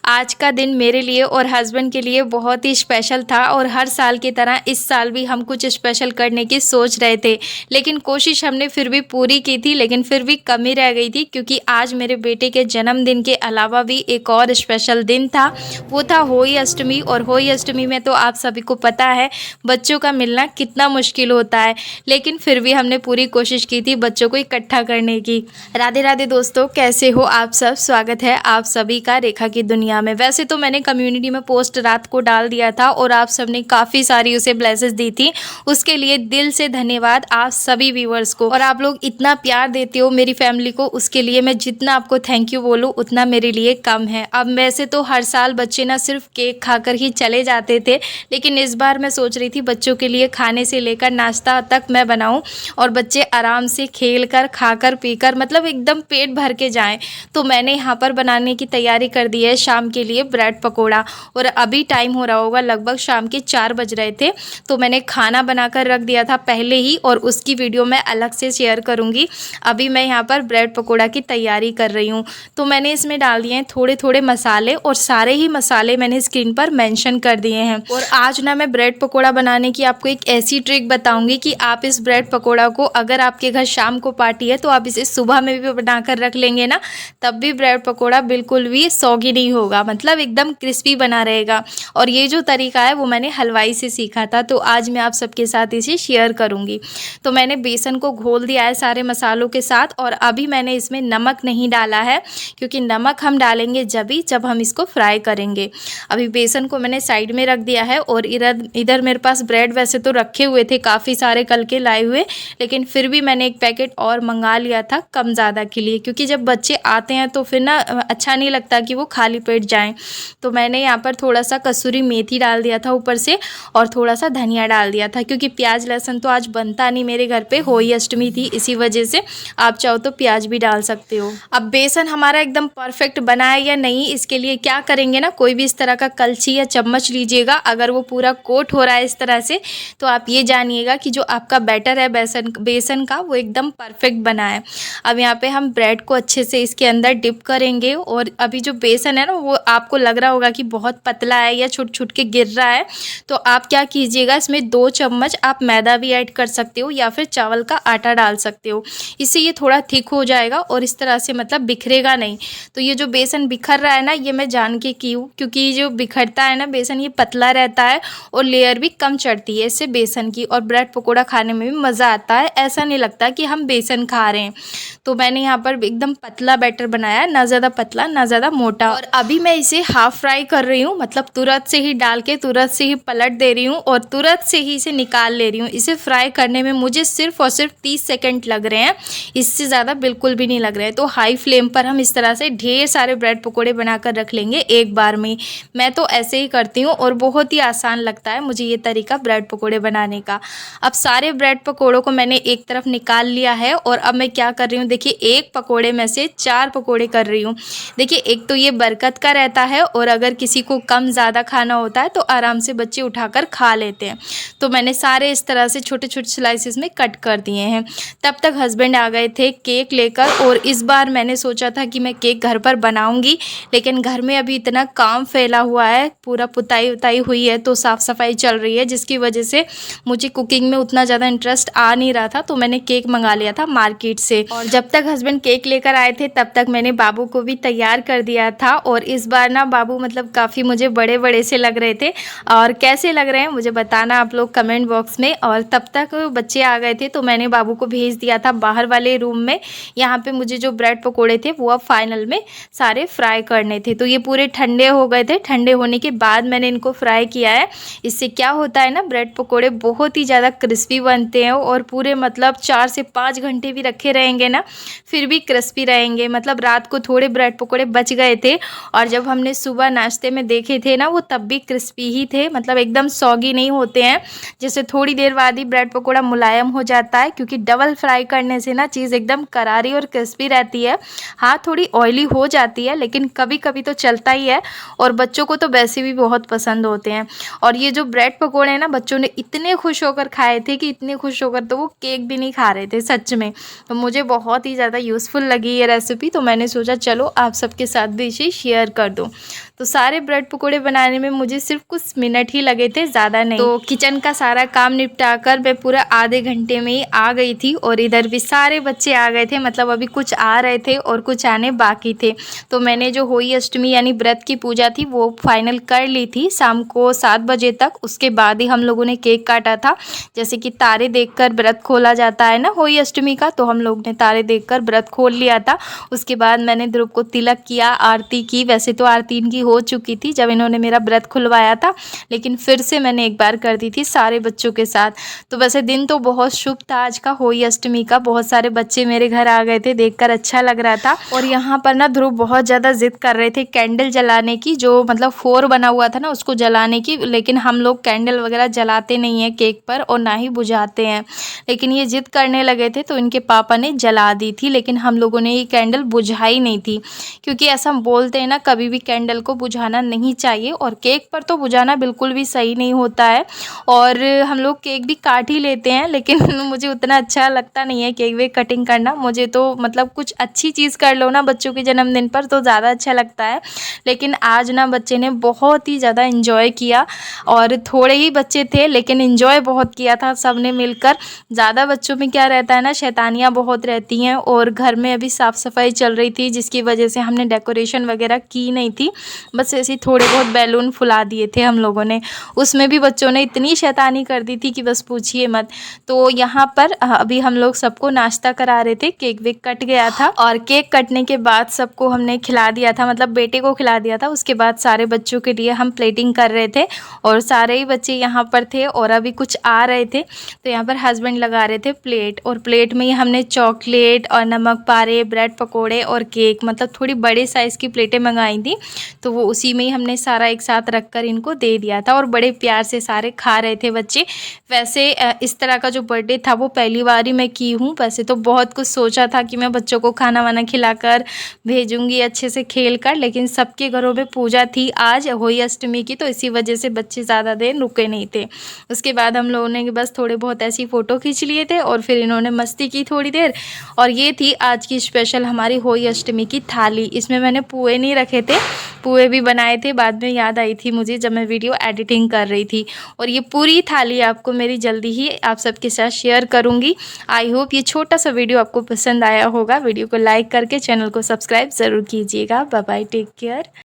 आज का दिन मेरे लिए और हस्बैंड के लिए बहुत ही स्पेशल था और हर साल की तरह इस साल भी हम कुछ स्पेशल करने की सोच रहे थे, लेकिन कोशिश हमने फिर भी पूरी की थी, लेकिन फिर भी कमी रह गई थी क्योंकि आज मेरे बेटे के जन्मदिन के अलावा भी एक और स्पेशल दिन था। वो था होली अष्टमी। और होली अष्टमी में तो आप सभी को पता है बच्चों का मिलना कितना मुश्किल होता है, लेकिन फिर भी हमने पूरी कोशिश की थी बच्चों को इकट्ठा करने की। राधे राधे दोस्तों, कैसे हो आप सब? स्वागत है आप सभी का रेखा की दुनिया में। वैसे तो मैंने कम्युनिटी में पोस्ट रात को डाल दिया था और आप सबने काफ़ी सारी उसे ब्लेसेस दी थी, उसके लिए दिल से धन्यवाद आप सभी व्यूअर्स को। और आप लोग इतना प्यार देते हो मेरी फैमिली को, उसके लिए मैं जितना आपको थैंक यू बोलूँ उतना मेरे लिए कम है। अब वैसे तो हर साल बच्चे ना सिर्फ केक खाकर ही चले जाते थे, लेकिन इस बार मैं सोच रही थी बच्चों के लिए खाने से लेकर नाश्ता तक मैं बनाऊं और बच्चे आराम से खेल कर खाकर पीकर मतलब एकदम पेट भर के जाएं। तो मैंने यहाँ पर बनाने की तैयारी कर दी है शाम के लिए ब्रेड पकोड़ा। और अभी टाइम हो रहा होगा लगभग शाम के 4 बज रहे थे, तो मैंने खाना बनाकर रख दिया था पहले ही और उसकी वीडियो मैं अलग से शेयर करूँगी। अभी मैं यहाँ पर ब्रेड पकोड़ा की तैयारी कर रही हूँ। तो मैंने इसमें डाल दिए हैं थोड़े थोड़े मसाले और सारे ही मसाले मैंने स्क्रीन पर मेंशन कर दिए हैं। और आज ना मैं ब्रेड पकोड़ा बनाने की आपको एक ऐसी ट्रिक बताऊंगी कि आप इस ब्रेड पकोड़ा को, अगर आपके घर शाम को पार्टी है तो आप इसे सुबह में भी बनाकर रख लेंगे ना, तब भी ब्रेड पकोड़ा बिल्कुल भी सौगी नहीं होगा, मतलब एकदम क्रिस्पी बना रहेगा। और ये जो तरीका है वो मैंने हलवाई से सीखा था, तो आज मैं आप सबके साथ इसे शेयर करूंगी। तो मैंने बेसन को घोल दिया है सारे मसालों के साथ और अभी मैंने इसमें नमक नहीं डाला है क्योंकि नमक हम डालेंगे जब हम इसको फ्राई करेंगे। अभी बेसन को मैंने साइड में रख दिया है और इधर मेरे पास ब्रेड वैसे तो रखे हुए थे काफ़ी सारे कल के लाए हुए, लेकिन फिर भी मैंने एक पैकेट और मंगा लिया था कम ज़्यादा के लिए, क्योंकि जब बच्चे आते हैं तो फिर ना अच्छा नहीं लगता कि वो खाली पेट जाएं। तो मैंने यहाँ पर थोड़ा सा कसूरी मेथी डाल दिया था ऊपर से और थोड़ा सा धनिया डाल दिया था, क्योंकि प्याज लहसुन तो आज बनता नहीं मेरे घर पे, होली अष्टमी थी इसी वजह से। आप चाहो तो प्याज भी डाल सकते हो। अब बेसन हमारा एकदम परफेक्ट बना है या नहीं, इसके लिए क्या करेंगे ना, कोई भी इस तरह का कलछी या चम्मच लीजिएगा, अगर वो पूरा कोट हो रहा है इस तरह से तो आप ये जानिएगा कि जो आपका बैटर है बेसन का वो एकदम परफेक्ट बना है। अब यहाँ पे हम ब्रेड को अच्छे से इसके अंदर डिप करेंगे और अभी जो बेसन है ना वो आपको लग रहा होगा कि बहुत पतला है या छुट छुट के गिर रहा है, तो आप क्या कीजिएगा, इसमें 2 चम्मच आप मैदा भी ऐड कर सकते हो या फिर चावल का आटा डाल सकते हो। इससे ये थोड़ा थिक हो जाएगा और इस तरह से मतलब बिखरेगा नहीं। तो ये जो बेसन बिखर रहा है ना, ये मैं जान के की हूँ, क्योंकि ये जो बिखरता है ना बेसन, ये पतला रहता है और लेयर भी कम चढ़ती है इससे बेसन की, और ब्रेड पकोड़ा खाने में भी मज़ा आता है, ऐसा नहीं लगता कि हम बेसन खा रहे हैं। तो मैंने यहाँ पर एकदम पतला बैटर बनाया, ना ज़्यादा पतला ना ज़्यादा मोटा। और अभी मैं इसे हाफ फ्राई कर रही हूँ, मतलब तुरंत से ही डाल के तुरंत से ही पलट दे रही हूँ और तुरंत से ही इसे निकाल ले रही हूँ। इसे फ्राई करने में मुझे सिर्फ और सिर्फ 30 सेकेंड लग रहे हैं, इससे ज़्यादा बिल्कुल भी नहीं लग रहे हैं। तो हाई फ्लेम पर हम इस तरह से ढेर सारे ब्रेड पकोड़े बनाकर रख लेंगे एक बार में। मैं तो ऐसे ही करती हूँ और बहुत ही आसान लगता है मुझे ये तरीका ब्रेड पकोड़े बनाने का। अब सारे ब्रेड पकोड़ों को मैंने एक तरफ निकाल लिया है और अब मैं क्या कर रही हूँ, देखिए एक पकोड़े में से 4 पकोड़े कर रही हूँ। देखिए एक तो ये बरकत का रहता है और अगर किसी को कम ज़्यादा खाना होता है तो आराम से बच्चे उठाकर खा लेते हैं। तो मैंने सारे इस तरह से छोटे छोटे स्लाइसेस में कट कर दिए हैं। तब तक हस्बैंड आ गए थे केक लेकर, और इस बार मैंने सोचा था कि मैं केक घर पर बनाऊंगी, लेकिन घर में अभी इतना काम फैला हुआ है, पूरा पुताई उताई हुई है तो साफ़ सफाई चल रही है, जिसकी वजह से मुझे कुकिंग में उतना ज़्यादा इंटरेस्ट आ नहीं रहा था। तो मैंने केक मंगा लिया था मार्केट से, और जब तक हस्बैंड केक लेकर आए थे तब तक मैंने बाबू को भी तैयार कर दिया था। और इस बार ना बाबू मतलब काफ़ी मुझे बड़े बड़े से लग रहे थे, और कैसे लग रहे हैं मुझे बताना आप लोग कमेंट बॉक्स में। और तब तक बच्चे आ गए थे तो मैंने बाबू को भेज दिया था बाहर वाले रूम में। यहाँ पे मुझे जो ब्रेड पकोड़े थे वो अब फाइनल में सारे फ्राई करने थे, तो ये पूरे ठंडे हो गए थे। ठंडे होने के बाद मैंने इनको फ्राई किया है। इससे क्या होता है ना, ब्रेड पकोड़े बहुत ही ज़्यादा क्रिस्पी बनते हैं और पूरे मतलब 4 से 5 घंटे भी रखे रहेंगे ना फिर भी क्रिस्पी रहेंगे। मतलब रात को थोड़े ब्रेड पकोड़े बच गए थे और जब हमने सुबह नाश्ते में देखे थे ना वो तब भी क्रिस्पी ही थे, मतलब एकदम सॉगी नहीं होते हैं। जैसे थोड़ी देर बाद ही ब्रेड पकोड़ा मुलायम हो जाता है, क्योंकि डबल फ्राई करने से ना चीज़ एकदम करारी और क्रिस्पी रहती है। हाँ थोड़ी ऑयली हो जाती है, लेकिन कभी कभी तो चलता ही है, और बच्चों को तो वैसे भी बहुत पसंद होते हैं। और ये जो ब्रेड पकोड़े हैं ना बच्चों ने इतने खुश होकर खाए थे कि इतने खुश होकर तो वो केक भी नहीं खा रहे थे सच में। तो मुझे बहुत ही ज़्यादा यूज़फुल लगी ये रेसिपी, तो मैंने सोचा चलो आप सबके साथ भी इसे शेयर कर दूँ। तो सारे ब्रेड पकोड़े बनाने में मुझे सिर्फ कुछ मिनट ही लगे थे, ज़्यादा नहीं। तो किचन का सारा काम निपटा कर मैं पूरा आधे घंटे में ही आ गई थी और इधर भी सारे बच्चे आ गए थे, मतलब अभी कुछ आ रहे थे और कुछ आने बाकी थे। तो मैंने जो होली अष्टमी यानी व्रत की पूजा थी वो फाइनल कर ली थी शाम को 7 बजे तक। उसके बाद ही हम लोगों ने केक काटा था। जैसे कि तारे देखकर व्रत खोला जाता है ना होली अष्टमी का, तो हम लोग ने तारे देखकर व्रत खोल लिया था। उसके बाद मैंने ध्रुव को तिलक किया, आरती की। वैसे तो आरती इनकी हो चुकी थी जब इन्होंने मेरा व्रत खुलवाया था, लेकिन फिर से मैंने एक बार कर दी थी सारे बच्चों के साथ। तो वैसे दिन तो बहुत शुभ था आज का होली अष्टमी का। बहुत सारे बच्चे मेरे घर आ गए थे, देखकर अच्छा लग रहा था। और यहाँ पर ना ध्रुव बहुत ज़्यादा जिद कर रहे थे कैंडल जलाने की, जो मतलब 4 बना हुआ था ना उसको जलाने की। लेकिन हम लोग कैंडल वगैरह जलाते नहीं हैं केक पर और ना ही बुझाते हैं, लेकिन ये जिद करने लगे थे तो इनके पापा ने जला दी थी। लेकिन हम लोगों ने ये कैंडल बुझाई नहीं थी, क्योंकि ऐसा बोलते हैं ना कभी भी कैंडल को बुझाना नहीं चाहिए, और केक पर तो बुझाना बिल्कुल भी सही नहीं होता है। और हम लोग केक भी काट ही लेते हैं, लेकिन मुझे उतना अच्छा लगता नहीं है केक वेक कटिंग करना। मुझे तो मतलब कुछ अच्छी चीज़ कर लो ना बच्चों के जन्मदिन पर तो ज़्यादा अच्छा लगता है। लेकिन आज ना बच्चे ने बहुत ही ज़्यादा इन्जॉय किया, और थोड़े ही बच्चे थे लेकिन इन्जॉय बहुत किया था सब ने मिलकर। ज़्यादा बच्चों में क्या रहता है ना, शैतानियाँ बहुत रहती हैं, और घर में अभी साफ़ सफाई चल रही थी जिसकी वजह से हमने डेकोरेशन वगैरह की नहीं थी। बस ऐसे ही थोड़े बहुत बैलून फुला दिए थे हम लोगों ने। उसमें भी बच्चों ने इतनी शैतानी कर दी थी कि बस पूछिए मत। तो यहाँ पर अभी हम लोग सबको नाश्ता करा रहे थे, केक वेक कट गया था, और केक कटने के बाद सबको हमने खिला दिया था, मतलब बेटे को खिला दिया था। उसके बाद सारे बच्चों के लिए हम प्लेटिंग कर रहे थे, और सारे ही बच्चे यहाँ पर थे और अभी कुछ आ रहे थे। तो यहाँ पर हस्बैंड लगा रहे थे प्लेट, और प्लेट में ही हमने चॉकलेट और नमक पारे, ब्रेड पकोड़े और केक, मतलब थोड़ी बड़े साइज़ की प्लेटें मंगाई थी, तो वो उसी में ही हमने सारा एक साथ रख कर इनको दे दिया था, और बड़े प्यार से सारे खा रहे थे बच्चे। वैसे इस तरह का जो बर्थडे था वो पहली बार ही मैं की हूँ। वैसे तो बहुत कुछ सोचा था कि मैं बच्चों को खाना वाना खिलाकर भेजूँगी अच्छे से खेल कर, लेकिन सबके घरों में पूजा थी आज होली अष्टमी की, तो इसी वजह से बच्चे ज़्यादा देर रुके नहीं थे। उसके बाद हम लोगों ने बस थोड़े बहुत ऐसी फ़ोटो खींच लिए थे, और फिर इन्होंने मस्ती की थोड़ी देर। और ये थी आज की स्पेशल हमारी होली अष्टमी की थाली। इसमें मैंने पुए नहीं रखे थे, पुए भी बनाए थे, बाद में याद आई थी मुझे जब मैं वीडियो एडिटिंग कर रही थी। और ये पूरी थाली आपको मेरी जल्दी ही आप सबके साथ शेयर करूँगी। आई होप ये छोटा सा वीडियो आपको पसंद आया होगा। वीडियो को लाइक करके चैनल को सब्सक्राइब ज़रूर कीजिएगा। Bye bye, take care.